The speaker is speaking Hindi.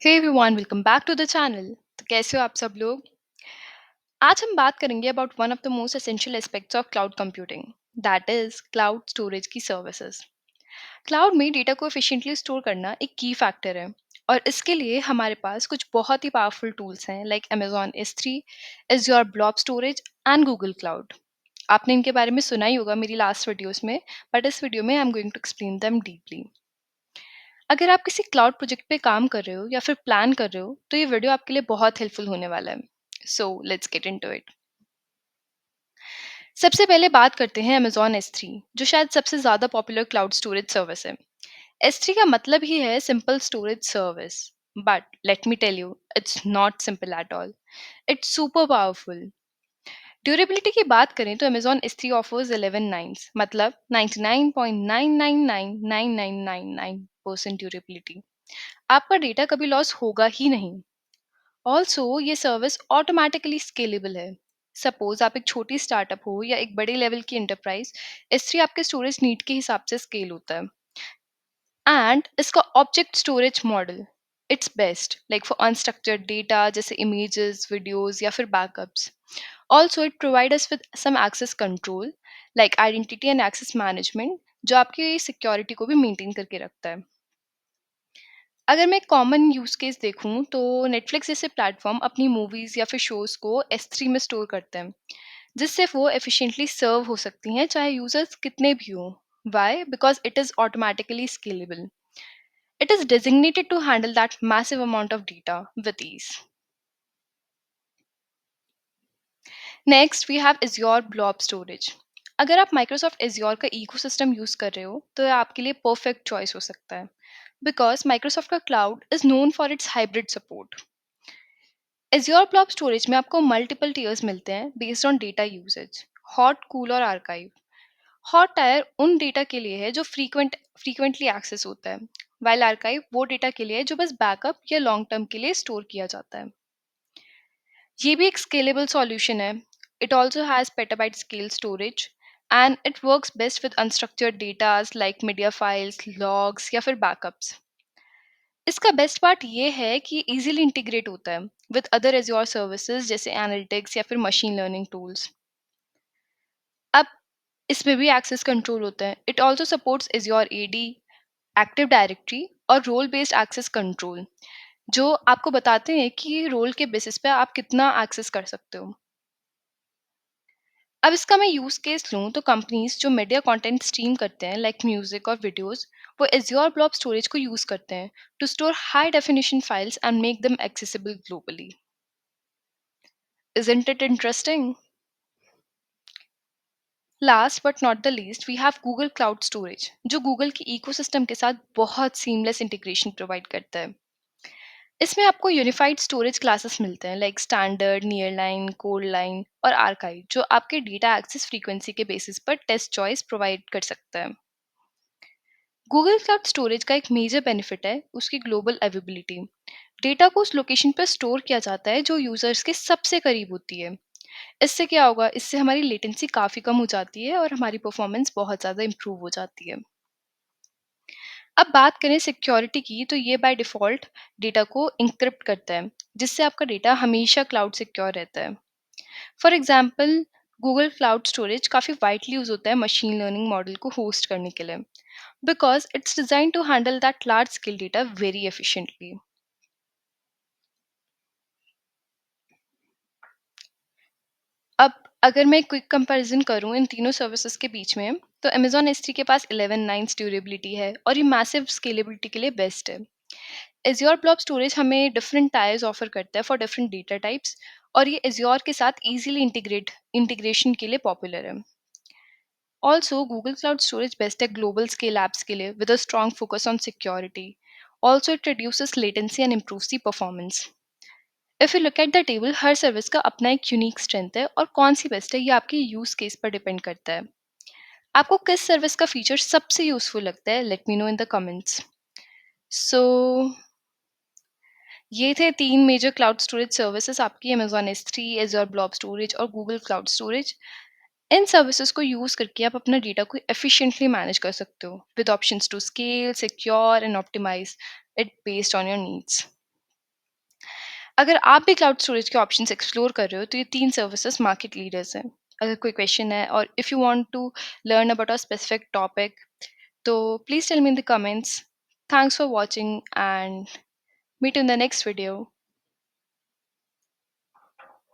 Hey everyone, welcome back to the channel. तो कैसे हो आप सब लोग? आज हम बात करेंगे about one of the most essential aspects of cloud computing, that is cloud storage की सर्विसेज। क्लाउड में डेटा को एफिशिएंटली स्टोर करना एक की फैक्टर है, और इसके लिए हमारे पास कुछ बहुत ही पावरफुल टूल्स हैं like Amazon S3, Azure blob storage and Google cloud. आपने इनके बारे में सुना ही होगा मेरी लास्ट वीडियोस में, बट इस वीडियो में I am going to explain them deeply. अगर आप किसी क्लाउड प्रोजेक्ट पे काम कर रहे हो या फिर प्लान कर रहे हो तो ये वीडियो आपके लिए बहुत हेल्पफुल होने वाला है। So let's get into it. सबसे पहले बात करते हैं अमेजॉन S3, जो शायद सबसे ज़्यादा पॉपुलर क्लाउड स्टोरेज सर्विस है। S3 का मतलब ही है simple storage service, but let me tell you it's not simple at all. It's super powerful. Durability की बात करें तो अमेजॉन S3 ऑफर्स 11 नाइन्स, मतलब 99.999999% ड्यूरेबिलिटी। आपका डेटा कभी लॉस होगा ही नहीं। ऑल्सो ये सर्विस ऑटोमेटिकली स्केलेबल है। सपोज आप एक छोटी स्टार्टअप हो या एक बड़े लेवल की एंटरप्राइज, S3 आपके स्टोरेज नीड के हिसाब से स्केल होता है। एंड इसका object storage model it's best like for unstructured data जैसे इमेजेस, वीडियोस या फिर backups. Also it provide us with some access control like identity and access management, जो आपकी सिक्योरिटी को भी मेंटेन करके रखता है। अगर मैं कॉमन यूज़ केस देखूँ तो नेटफ्लिक्स जैसे प्लेटफॉर्म अपनी मूवीज़ या फिर शोज़ को S3 में स्टोर करते हैं, जिससे वो एफिशिएंटली सर्व हो सकती हैं चाहे यूज़र्स कितने भी हों। Why? Because it is automatically scalable. It is designated to handle that massive amount of data with ease. Next we have Azure Blob Storage। अगर आप माइक्रोसॉफ्ट Azure का इकोसिस्टम यूज़ कर रहे हो तो ये आपके लिए परफेक्ट चॉइस हो सकता है, बिकॉज माइक्रोसॉफ्ट का cloud is known for its hybrid support. Azure Blob storage में आपको मल्टीपल टीयर्स मिलते हैं based on data usage, hot, cool और आर्काइव। हॉट टायर उन डेटा के लिए है जो फ्रीक्वेंटली एक्सेस होता है, वाइल आर्काइव वो डेटा के लिए है जो बस बैकअप या लॉन्ग टर्म के लिए स्टोर किया जाता है। ये भी एक स्केलेबल सॉल्यूशन है। It also has petabyte scale storage and it works best with unstructured datas like media files, logs या फिर बैकअप्स। इसका बेस्ट पार्ट ये है कि इजीली इंटीग्रेट होता है विद अदर एज़्योर सर्विसेज जैसे एनालिटिक्स या फिर मशीन लर्निंग टूल्स। अब इसमें भी एक्सेस कंट्रोल होता है। It also supports Azure AD, active directory और रोल बेस्ड एक्सेस कंट्रोल, जो आपको बताते हैं कि रोल के बेसिस पे आप कितना एक्सेस कर सकते हो। अब इसका मैं यूज़ केस लूँ तो कंपनीज जो मीडिया कंटेंट स्ट्रीम करते हैं लाइक म्यूजिक और वीडियोस, वो एज़्योर ब्लॉब स्टोरेज को यूज़ करते हैं to store high definition files and make them accessible globally. Isn't it interesting? Last but not the least we have Google cloud storage, जो गूगल की इकोसिस्टम के साथ बहुत सीमलेस इंटीग्रेशन प्रोवाइड करता है। इसमें आपको यूनिफाइड स्टोरेज क्लासेस मिलते हैं like standard, near line, cold line और आर्काइव, जो आपके डेटा एक्सेस फ्रीक्वेंसी के बेसिस पर टेस्ट चॉइस प्रोवाइड कर सकता है। गूगल क्लाउड स्टोरेज का एक मेजर बेनिफिट है उसकी ग्लोबल अवेलेबिलिटी। डेटा को उस लोकेशन पर स्टोर किया जाता है जो यूजर्स के सबसे करीब होती है। इससे क्या होगा, इससे हमारी लेटेंसी काफ़ी कम हो जाती है और हमारी परफॉर्मेंस बहुत ज़्यादा इंप्रूव हो जाती है। अब बात करें सिक्योरिटी की तो ये बाय डिफ़ॉल्ट डेटा को इंक्रिप्ट करता है, जिससे आपका डेटा हमेशा क्लाउड सिक्योर रहता है। For example, Google cloud storage काफ़ी वाइडली यूज़ होता है मशीन लर्निंग मॉडल को होस्ट करने के लिए, because it's design to handle that large scale data very efficiently. अब अगर मैं क्विक कंपैरिजन करूँ इन तीनों सर्विसेज के बीच में, तो अमेज़न S3 के पास 11 नाइन्स ड्यूरेबिलिटी है और ये मैसिव स्केलेबिलिटी के लिए बेस्ट है। एज़्योर ब्लॉब स्टोरेज हमें डिफरेंट टायर्स ऑफर करता है फॉर डिफरेंट डेटा टाइप्स, और ये एज़्योर के साथ इजीली इंटीग्रेशन के लिए पॉपुलर है। Also Google cloud storage best है ग्लोबल स्केल ऐप्स के लिए with a strong focus on security. Also it reduces latency and improves the performance. If you look at the table, her service का अपना एक यूनिक स्ट्रेंथ है और कौन सी बेस्ट है ये आपके यूज केस पर डिपेंड करता है। आपको किस सर्विस का फीचर सबसे यूजफुल लगता है, let me know in the comments. So ये थे तीन मेजर क्लाउड स्टोरेज सर्विसेज आपकी, Amazon S3, Azure blob storage और गूगल क्लाउड स्टोरेज। इन सर्विसेज को यूज करके आप अपना डेटा को एफिशिएंटली मैनेज कर सकते हो with options to scale, secure and optimize it based on your needs. अगर आप भी क्लाउड स्टोरेज के ऑप्शंस एक्सप्लोर कर रहे हो तो ये 3 सर्विसेज मार्केट लीडर्स हैं। अगर कोई क्वेश्चन है और if you want to learn about a specific topic तो please tell me in the comments. Thanks for watching and meet in the next video.